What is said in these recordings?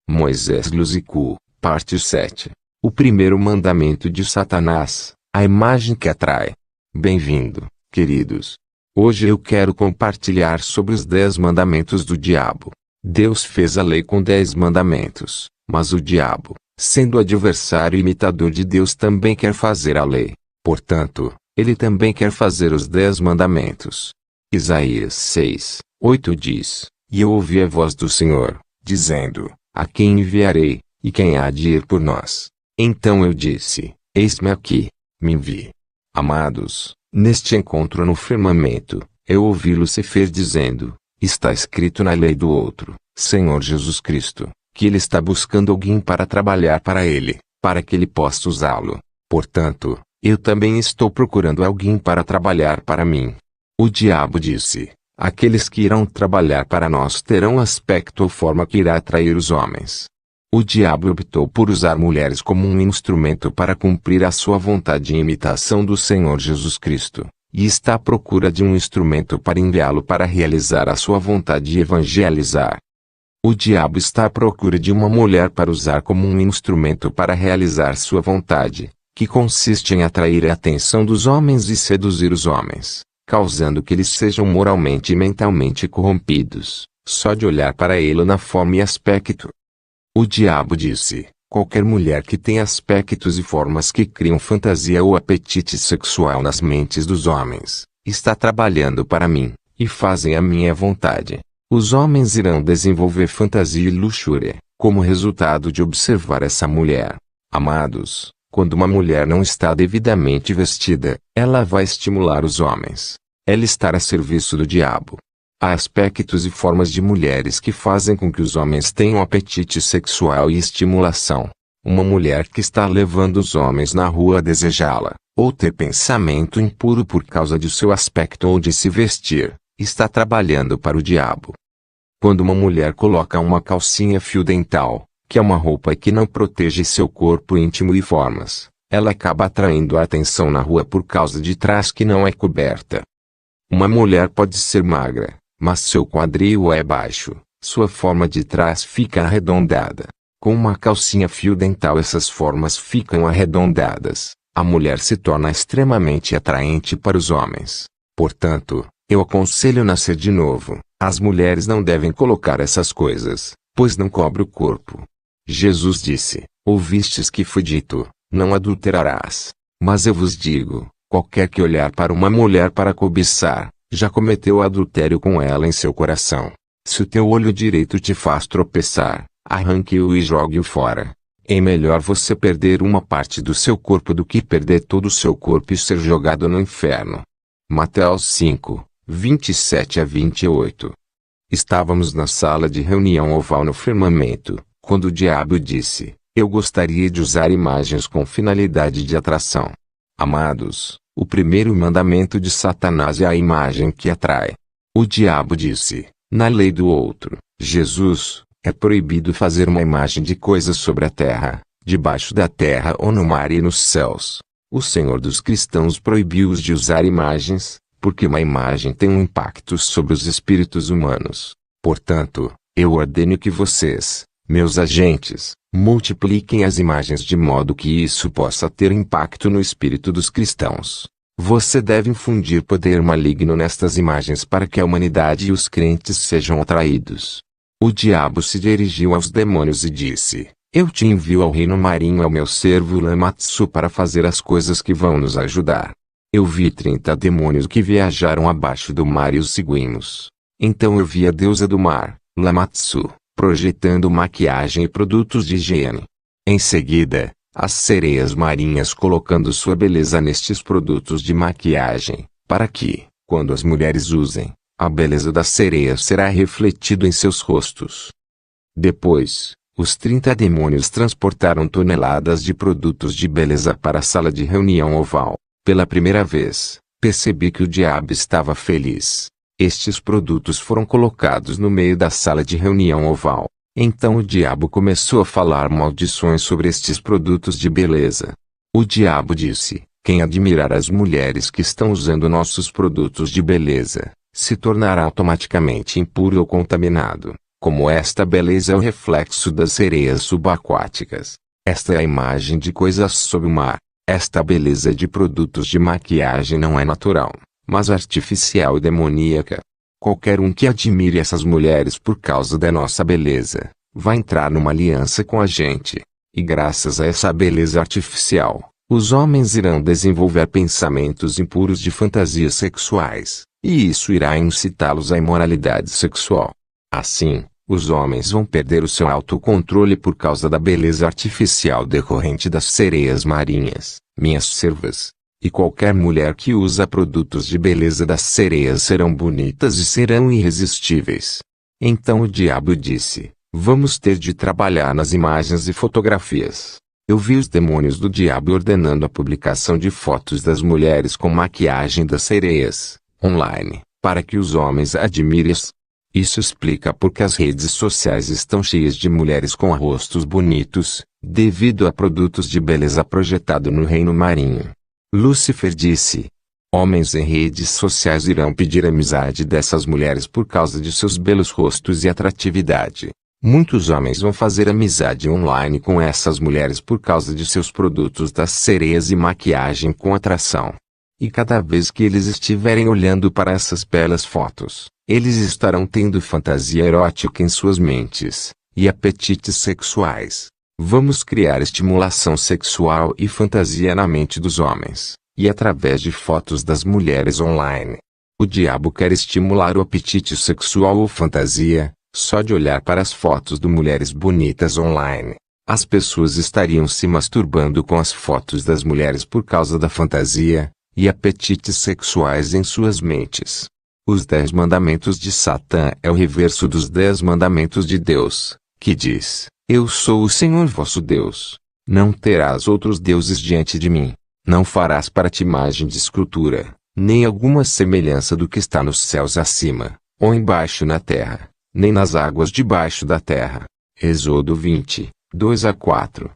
Moisés Luzicu, parte 7. O primeiro mandamento de Satanás, a imagem que atrai. Bem-vindo, queridos. Hoje eu quero compartilhar sobre os 10 mandamentos do diabo. Deus fez a lei com 10 mandamentos, mas o diabo, sendo adversário e imitador de Deus, também quer fazer a lei. Portanto, ele também quer fazer os 10 mandamentos. Isaías 6, 8 diz: E eu ouvi a voz do Senhor, dizendo: A quem enviarei, e quem há de ir por nós? Então eu disse: Eis-me aqui, me envie. Amados, neste encontro no firmamento, eu ouvi Lucifer dizendo: Está escrito na lei do outro, Senhor Jesus Cristo, que ele está buscando alguém para trabalhar para ele, para que ele possa usá-lo. Portanto, eu também estou procurando alguém para trabalhar para mim. O diabo disse: Aqueles que irão trabalhar para nós terão aspecto ou forma que irá atrair os homens. O diabo optou por usar mulheres como um instrumento para cumprir a sua vontade em imitação do Senhor Jesus Cristo, e está à procura de um instrumento para enviá-lo para realizar a sua vontade e evangelizar. O diabo está à procura de uma mulher para usar como um instrumento para realizar sua vontade, que consiste em atrair a atenção dos homens e seduzir os homens, causando que eles sejam moralmente e mentalmente corrompidos, só de olhar para ele na forma e aspecto. O diabo disse: Qualquer mulher que tem aspectos e formas que criam fantasia ou apetite sexual nas mentes dos homens, está trabalhando para mim, e fazem a minha vontade. Os homens irão desenvolver fantasia e luxúria, como resultado de observar essa mulher. Amados, quando uma mulher não está devidamente vestida, ela vai estimular os homens. Ela está a serviço do diabo. Há aspectos e formas de mulheres que fazem com que os homens tenham apetite sexual e estimulação. Uma mulher que está levando os homens na rua a desejá-la, ou ter pensamento impuro por causa de seu aspecto ou de se vestir, está trabalhando para o diabo. Quando uma mulher coloca uma calcinha fio dental, que é uma roupa que não protege seu corpo íntimo e formas, ela acaba atraindo a atenção na rua por causa de trás que não é coberta. Uma mulher pode ser magra, mas seu quadril é baixo, sua forma de trás fica arredondada. Com uma calcinha fio dental essas formas ficam arredondadas, a mulher se torna extremamente atraente para os homens. Portanto, eu aconselho nascer de novo, as mulheres não devem colocar essas coisas, pois não cobre o corpo. Jesus disse: Ouvistes que foi dito, não adulterarás. Mas eu vos digo, qualquer que olhar para uma mulher para cobiçar, já cometeu adultério com ela em seu coração. Se o teu olho direito te faz tropeçar, arranque-o e jogue-o fora. É melhor você perder uma parte do seu corpo do que perder todo o seu corpo e ser jogado no inferno. Mateus 5, 27 a 28. Estávamos na sala de reunião oval no firmamento, quando o diabo disse: Eu gostaria de usar imagens com finalidade de atração. Amados, o primeiro mandamento de Satanás é a imagem que atrai. O diabo disse: Na lei do outro, Jesus, é proibido fazer uma imagem de coisas sobre a terra, debaixo da terra ou no mar e nos céus. O Senhor dos cristãos proibiu-os de usar imagens, porque uma imagem tem um impacto sobre os espíritos humanos. Portanto, eu ordeno que vocês, meus agentes, multipliquem as imagens de modo que isso possa ter impacto no espírito dos cristãos. Você deve infundir poder maligno nestas imagens para que a humanidade e os crentes sejam atraídos. O diabo se dirigiu aos demônios e disse: Eu te envio ao reino marinho ao meu servo Lamatsu para fazer as coisas que vão nos ajudar. Eu vi 30 demônios que viajaram abaixo do mar e os seguimos. Então eu vi a deusa do mar, Lamatsu, projetando maquiagem e produtos de higiene. Em seguida, as sereias marinhas colocando sua beleza nestes produtos de maquiagem, para que, quando as mulheres usem, a beleza das sereias será refletido em seus rostos. Depois, os 30 demônios transportaram toneladas de produtos de beleza para a sala de reunião oval. Pela primeira vez, percebi que o diabo estava feliz. Estes produtos foram colocados no meio da sala de reunião oval. Então o diabo começou a falar maldições sobre estes produtos de beleza. O diabo disse: Quem admirar as mulheres que estão usando nossos produtos de beleza, se tornará automaticamente impuro ou contaminado. Como esta beleza é o reflexo das sereias subaquáticas. Esta é a imagem de coisas sob o mar. Esta beleza de produtos de maquiagem não é natural, mas artificial e demoníaca. Qualquer um que admire essas mulheres por causa da nossa beleza, vai entrar numa aliança com a gente. E graças a essa beleza artificial, os homens irão desenvolver pensamentos impuros de fantasias sexuais, e isso irá incitá-los à imoralidade sexual. Assim, os homens vão perder o seu autocontrole por causa da beleza artificial decorrente das sereias marinhas, minhas servas. E qualquer mulher que usa produtos de beleza das sereias serão bonitas e serão irresistíveis. Então o diabo disse: vamos ter de trabalhar nas imagens e fotografias. Eu vi os demônios do diabo ordenando a publicação de fotos das mulheres com maquiagem das sereias, online, para que os homens admirem-as. Isso explica porque as redes sociais estão cheias de mulheres com rostos bonitos, devido a produtos de beleza projetado no reino marinho. Lúcifer disse: homens em redes sociais irão pedir amizade dessas mulheres por causa de seus belos rostos e atratividade. Muitos homens vão fazer amizade online com essas mulheres por causa de seus produtos das sereias e maquiagem com atração. E cada vez que eles estiverem olhando para essas belas fotos, eles estarão tendo fantasia erótica em suas mentes, e apetites sexuais. Vamos criar estimulação sexual e fantasia na mente dos homens, e através de fotos das mulheres online. O diabo quer estimular o apetite sexual ou fantasia, só de olhar para as fotos de mulheres bonitas online. As pessoas estariam se masturbando com as fotos das mulheres por causa da fantasia e apetites sexuais em suas mentes. Os 10 mandamentos de Satã é o reverso dos 10 mandamentos de Deus, que diz: eu sou o Senhor vosso Deus. Não terás outros deuses diante de mim. Não farás para ti imagem de escultura, nem alguma semelhança do que está nos céus acima, ou embaixo na terra, nem nas águas debaixo da terra. Êxodo 20, 2-4.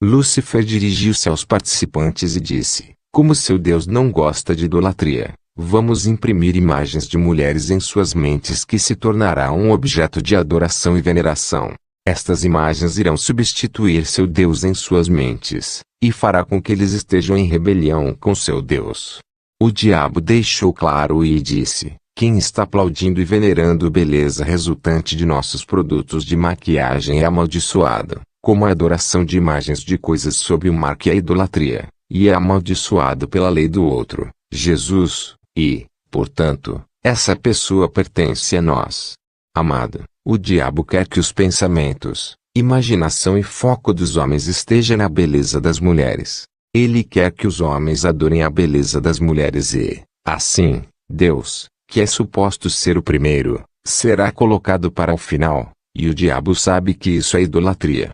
Lúcifer dirigiu-se aos participantes e disse: como seu Deus não gosta de idolatria, vamos imprimir imagens de mulheres em suas mentes que se tornará um objeto de adoração e veneração. Estas imagens irão substituir seu Deus em suas mentes, e fará com que eles estejam em rebelião com seu Deus. O diabo deixou claro e disse: quem está aplaudindo e venerando beleza resultante de nossos produtos de maquiagem é amaldiçoado, como a adoração de imagens de coisas sob o mar que é idolatria, e é amaldiçoado pela lei do outro, Jesus, e, portanto, essa pessoa pertence a nós. Amado, o diabo quer que os pensamentos, imaginação e foco dos homens esteja na beleza das mulheres. Ele quer que os homens adorem a beleza das mulheres e, assim, Deus, que é suposto ser o primeiro, será colocado para o final, e o diabo sabe que isso é idolatria.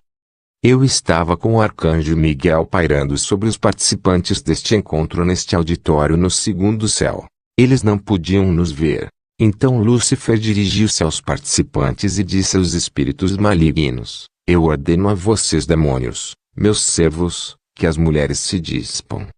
Eu estava com o arcanjo Miguel pairando sobre os participantes deste encontro neste auditório no segundo céu. Eles não podiam nos ver. Então Lúcifer dirigiu-se aos participantes e disse aos espíritos malignos: eu ordeno a vocês demônios, meus servos, que as mulheres se dispam.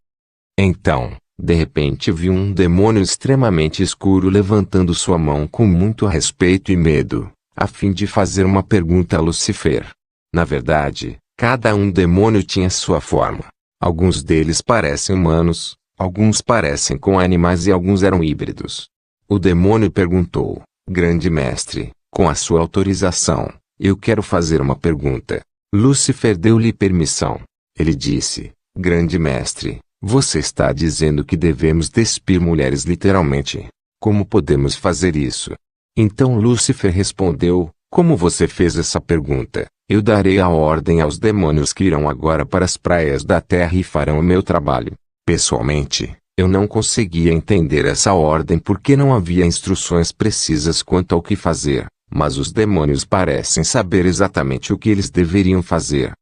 Então, de repente vi um demônio extremamente escuro levantando sua mão com muito respeito e medo, a fim de fazer uma pergunta a Lúcifer. Na verdade, cada demônio tinha sua forma. Alguns deles parecem humanos, alguns parecem com animais e alguns eram híbridos. O demônio perguntou: grande mestre, com a sua autorização, eu quero fazer uma pergunta. Lúcifer deu-lhe permissão. Ele disse: grande mestre, você está dizendo que devemos despir mulheres literalmente. Como podemos fazer isso? Então Lúcifer respondeu: como você fez essa pergunta, eu darei a ordem aos demônios que irão agora para as praias da terra e farão o meu trabalho. Pessoalmente, eu não conseguia entender essa ordem porque não havia instruções precisas quanto ao que fazer, mas os demônios parecem saber exatamente o que eles deveriam fazer.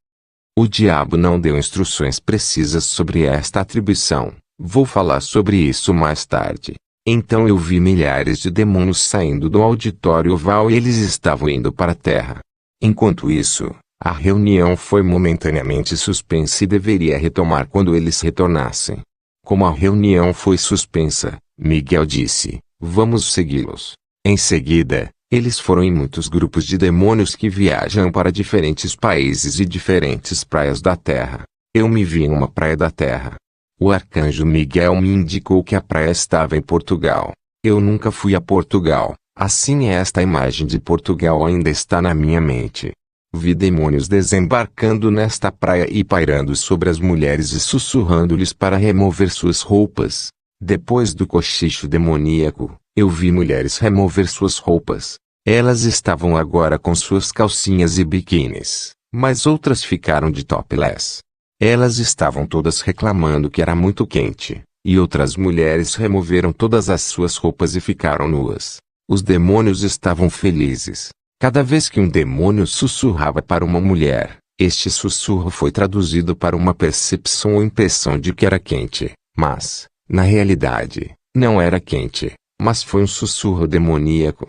O diabo não deu instruções precisas sobre esta atribuição. Vou falar sobre isso mais tarde. Então eu vi milhares de demônios saindo do auditório oval e eles estavam indo para a terra. Enquanto isso, a reunião foi momentaneamente suspensa e deveria retomar quando eles retornassem. Como a reunião foi suspensa, Miguel disse: vamos segui-los. Em seguida, Eles foram em muitos grupos de demônios que viajam para diferentes países e diferentes praias da Terra. Eu me vi em uma praia da Terra. O arcanjo Miguel me indicou que a praia estava em Portugal. Eu nunca fui a Portugal, assim esta imagem de Portugal ainda está na minha mente. Vi demônios desembarcando nesta praia e pairando sobre as mulheres e sussurrando-lhes para remover suas roupas. Depois do cochicho demoníaco, eu vi mulheres remover suas roupas. Elas estavam agora com suas calcinhas e biquínis, mas outras ficaram de topless. Elas estavam todas reclamando que era muito quente, e outras mulheres removeram todas as suas roupas e ficaram nuas. Os demônios estavam felizes. Cada vez que um demônio sussurrava para uma mulher, este sussurro foi traduzido para uma percepção ou impressão de que era quente, mas, na realidade, não era quente, mas foi um sussurro demoníaco.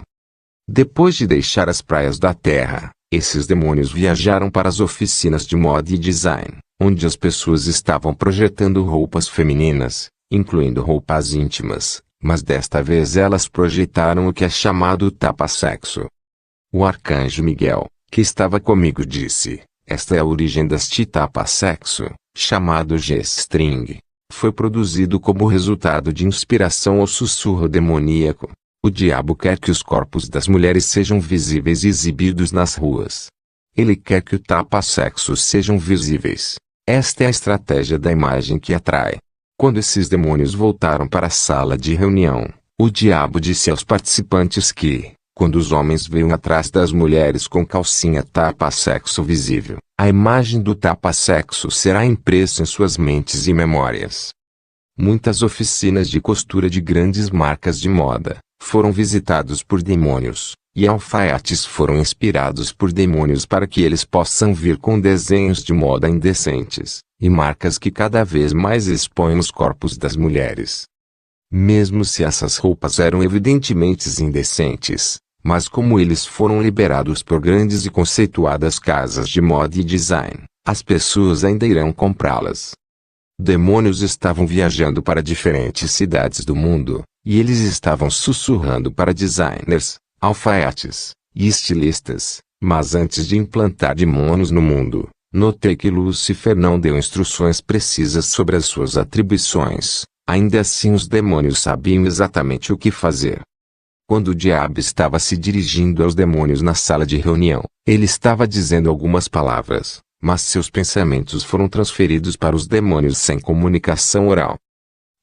Depois de deixar as praias da Terra, esses demônios viajaram para as oficinas de moda e design, onde as pessoas estavam projetando roupas femininas, incluindo roupas íntimas, mas desta vez elas projetaram o que é chamado tapa-sexo. O arcanjo Miguel, que estava comigo, disse: esta é a origem deste tapa-sexo, chamado G-string. Foi produzido como resultado de inspiração ao sussurro demoníaco. O diabo quer que os corpos das mulheres sejam visíveis e exibidos nas ruas. Ele quer que o tapa-sexo sejam visíveis. Esta é a estratégia da imagem que atrai. Quando esses demônios voltaram para a sala de reunião, o diabo disse aos participantes que, quando os homens veem atrás das mulheres com calcinha tapa-sexo visível, a imagem do tapa-sexo será impressa em suas mentes e memórias. Muitas oficinas de costura de grandes marcas de moda foram visitados por demônios, e alfaiates foram inspirados por demônios para que eles possam vir com desenhos de moda indecentes, e marcas que cada vez mais expõem os corpos das mulheres. Mesmo se essas roupas eram evidentemente indecentes, mas como eles foram liberados por grandes e conceituadas casas de moda e design, as pessoas ainda irão comprá-las. Demônios estavam viajando para diferentes cidades do mundo, e eles estavam sussurrando para designers, alfaiates e estilistas, mas antes de implantar demônios no mundo, notei que Lúcifer não deu instruções precisas sobre as suas atribuições. Ainda assim os demônios sabiam exatamente o que fazer. Quando o diabo estava se dirigindo aos demônios na sala de reunião, ele estava dizendo algumas palavras, mas seus pensamentos foram transferidos para os demônios sem comunicação oral.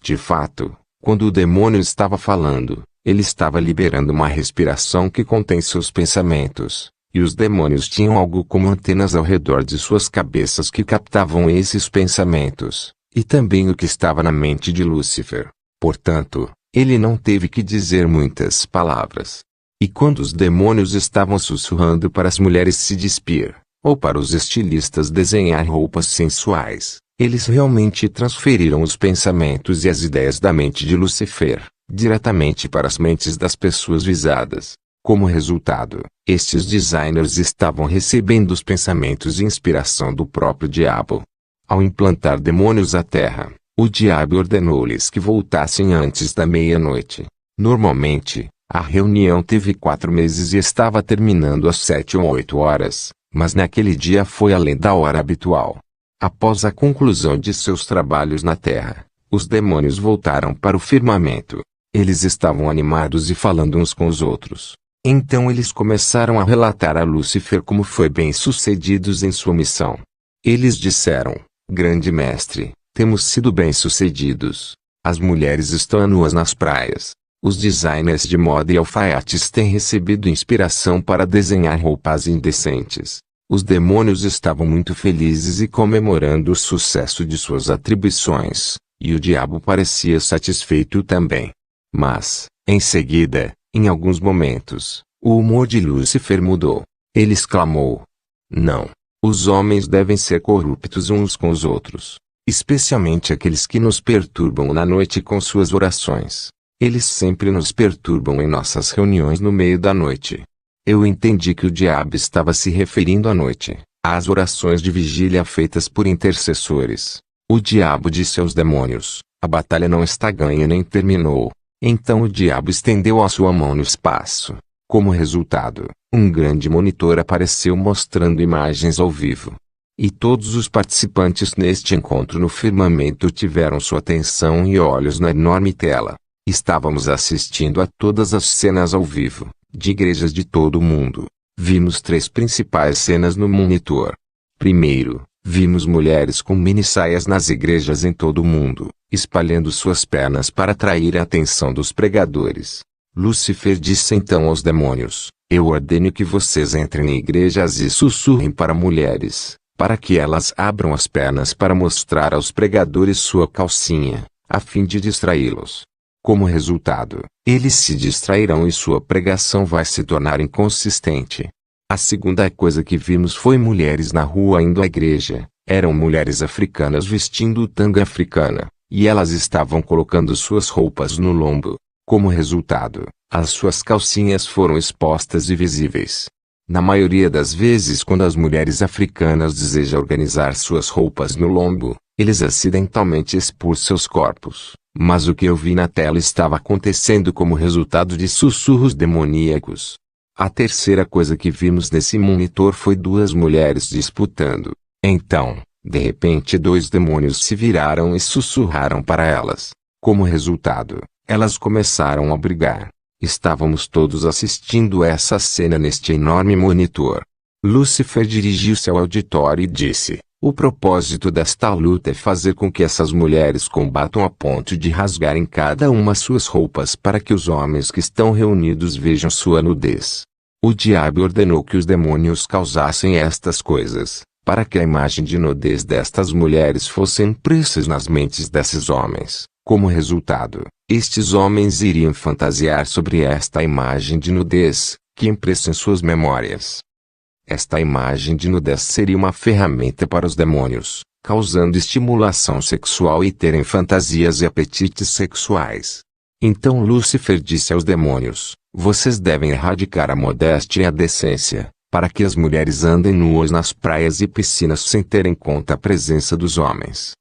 De fato, quando o demônio estava falando, ele estava liberando uma respiração que contém seus pensamentos, e os demônios tinham algo como antenas ao redor de suas cabeças que captavam esses pensamentos, e também o que estava na mente de Lúcifer. Portanto, ele não teve que dizer muitas palavras. E quando os demônios estavam sussurrando para as mulheres se despir, ou para os estilistas desenhar roupas sensuais, eles realmente transferiram os pensamentos e as ideias da mente de Lúcifer diretamente para as mentes das pessoas visadas. Como resultado, estes designers estavam recebendo os pensamentos e inspiração do próprio diabo. Ao implantar demônios à Terra, o diabo ordenou-lhes que voltassem antes da meia-noite. Normalmente, a reunião teve 4 meses e estava terminando às 7 ou 8 horas, mas naquele dia foi além da hora habitual. Após a conclusão de seus trabalhos na Terra, os demônios voltaram para o firmamento. Eles estavam animados e falando uns com os outros. Então eles começaram a relatar a Lúcifer como foi bem-sucedidos em sua missão. Eles disseram: Grande mestre, temos sido bem-sucedidos. As mulheres estão nuas nas praias. Os designers de moda e alfaiates têm recebido inspiração para desenhar roupas indecentes. Os demônios estavam muito felizes e comemorando o sucesso de suas atribuições, e o diabo parecia satisfeito também. Mas, em seguida, em alguns momentos, o humor de Lúcifer mudou. Ele exclamou: Não! Os homens devem ser corruptos uns com os outros, especialmente aqueles que nos perturbam na noite com suas orações. Eles sempre nos perturbam em nossas reuniões no meio da noite. Eu entendi que o diabo estava se referindo à noite, às orações de vigília feitas por intercessores. O diabo disse aos demônios: a batalha não está ganha nem terminou. Então o diabo estendeu a sua mão no espaço. Como resultado, um grande monitor apareceu mostrando imagens ao vivo. E todos os participantes neste encontro no firmamento tiveram sua atenção e olhos na enorme tela. Estávamos assistindo a todas as cenas ao vivo, de igrejas de todo o mundo. Vimos 3 principais cenas no monitor. Primeiro, vimos mulheres com mini-saias nas igrejas em todo o mundo, espalhando suas pernas para atrair a atenção dos pregadores. Lúcifer disse então aos demônios: eu ordeno que vocês entrem em igrejas e sussurrem para mulheres, para que elas abram as pernas para mostrar aos pregadores sua calcinha, a fim de distraí-los. Como resultado, eles se distrairão e sua pregação vai se tornar inconsistente. A segunda coisa que vimos foi mulheres na rua indo à igreja. Eram mulheres africanas vestindo tanga africana, e elas estavam colocando suas roupas no lombo. Como resultado, as suas calcinhas foram expostas e visíveis. Na maioria das vezes quando as mulheres africanas desejam organizar suas roupas no lombo, eles acidentalmente expõem seus corpos. Mas o que eu vi na tela estava acontecendo como resultado de sussurros demoníacos. A terceira coisa que vimos nesse monitor foi 2 mulheres disputando. Então, de repente 2 demônios se viraram e sussurraram para elas. Como resultado, elas começaram a brigar. Estávamos todos assistindo essa cena neste enorme monitor. Lúcifer dirigiu-se ao auditório e disse: o propósito desta luta é fazer com que essas mulheres combatam a ponto de rasgarem cada uma suas roupas para que os homens que estão reunidos vejam sua nudez. O diabo ordenou que os demônios causassem estas coisas, para que a imagem de nudez destas mulheres fosse impressa nas mentes desses homens. Como resultado, estes homens iriam fantasiar sobre esta imagem de nudez, que impressa em suas memórias. Esta imagem de nudez seria uma ferramenta para os demônios, causando estimulação sexual e terem fantasias e apetites sexuais. Então Lúcifer disse aos demônios: vocês devem erradicar a modéstia e a decência, para que as mulheres andem nuas nas praias e piscinas sem ter em conta a presença dos homens.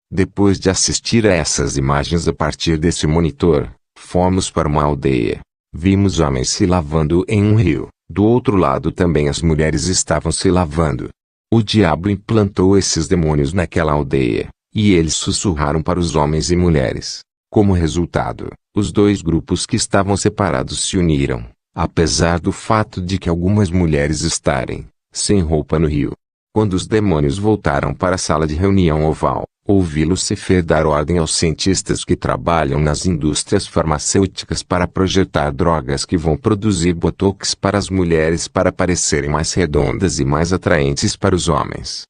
Depois de assistir a essas imagens a partir desse monitor, fomos para uma aldeia. Vimos homens se lavando em um rio. Do outro lado também as mulheres estavam se lavando. O diabo implantou esses demônios naquela aldeia, e eles sussurraram para os homens e mulheres. Como resultado, os 2 grupos que estavam separados se uniram, apesar do fato de que algumas mulheres estarem sem roupa no rio. Quando os demônios voltaram para a sala de reunião oval, ouvi Lúcifer dar ordem aos cientistas que trabalham nas indústrias farmacêuticas para projetar drogas que vão produzir botox para as mulheres para parecerem mais redondas e mais atraentes para os homens.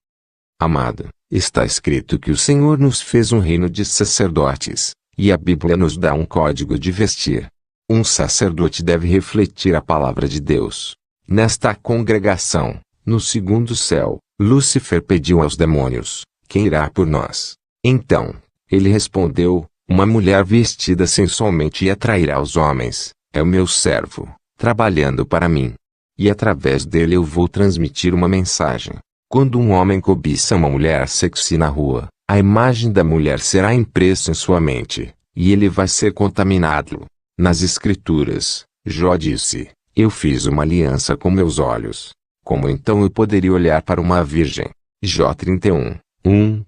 Amado, está escrito que o Senhor nos fez um reino de sacerdotes, e a Bíblia nos dá um código de vestir. Um sacerdote deve refletir a palavra de Deus. Nesta congregação, no segundo céu, Lúcifer pediu aos demônios: quem irá por nós? Então, ele respondeu: uma mulher vestida sensualmente e atrairá os homens. É o meu servo, trabalhando para mim. E através dele eu vou transmitir uma mensagem. Quando um homem cobiça uma mulher sexy na rua, a imagem da mulher será impressa em sua mente, e ele vai ser contaminado. Nas Escrituras, Jó disse: eu fiz uma aliança com meus olhos. Como então eu poderia olhar para uma virgem? Jó 31:1.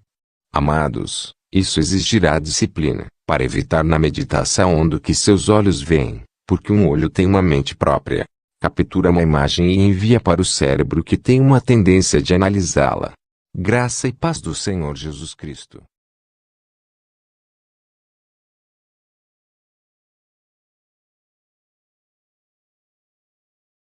Amados, isso exigirá disciplina, para evitar na meditação do que seus olhos veem, porque um olho tem uma mente própria. Captura uma imagem e envia para o cérebro que tem uma tendência de analisá-la. Graça e paz do Senhor Jesus Cristo.